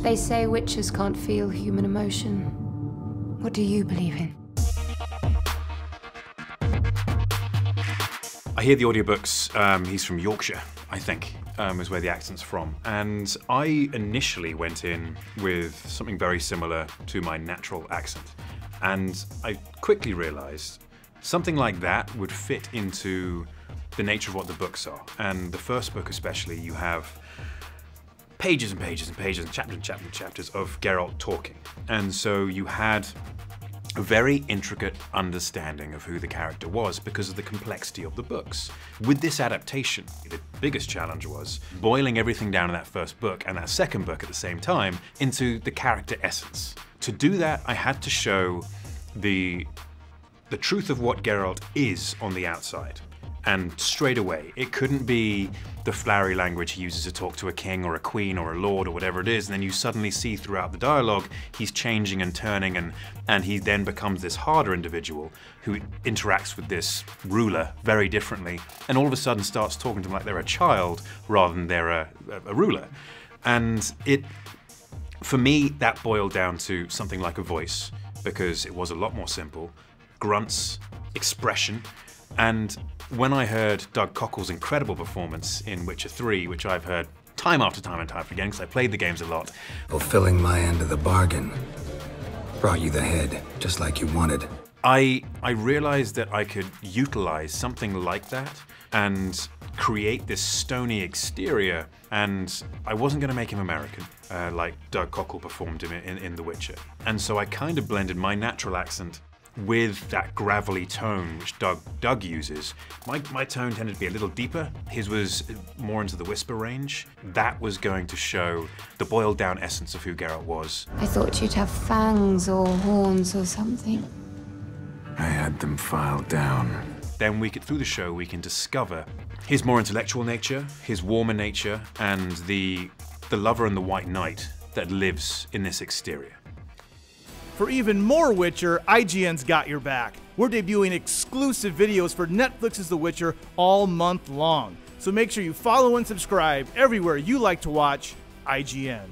They say witches can't feel human emotion. What do you believe in? I hear the audiobooks. He's from Yorkshire, I think, is where the accent's from. And I initially went in with something very similar to my natural accent. And I quickly realized something like that would fit into the nature of what the books are. And the first book especially, you have pages and pages and pages and chapters of Geralt talking. And so you had a very intricate understanding of who the character was because of the complexity of the books. With this adaptation, the biggest challenge was boiling everything down in that first book and that second book at the same time into the character essence. To do that, I had to show the truth of what Geralt is on the outside. And straight away, it couldn't be the flowery language he uses to talk to a king or a queen or a lord or whatever it is, and then you suddenly see throughout the dialogue he's changing and turning, and he then becomes this harder individual who interacts with this ruler very differently, and all of a sudden starts talking to them like they're a child rather than they're a ruler. And for me, that boiled down to something like a voice, because it was a lot more simple. Grunts, expression, and when I heard Doug Cockle's incredible performance in Witcher 3, which I've heard time after time and time again because I played the games a lot. Fulfilling my end of the bargain. Brought you the head, just like you wanted. I realized that I could utilize something like that and create this stony exterior, and I wasn't going to make him American, like Doug Cockle performed him in The Witcher. And so I kind of blended my natural accent with that gravelly tone which Doug uses. My tone tended to be a little deeper. His was more into the whisper range. That was going to show the boiled down essence of who Geralt was. I thought you'd have fangs or horns or something. I had them filed down. Then through the show, we can discover his more intellectual nature, his warmer nature, and the lover and the white knight that lives in this exterior. For even more Witcher, IGN's got your back. We're debuting exclusive videos for Netflix's The Witcher all month long. So make sure you follow and subscribe everywhere you like to watch IGN.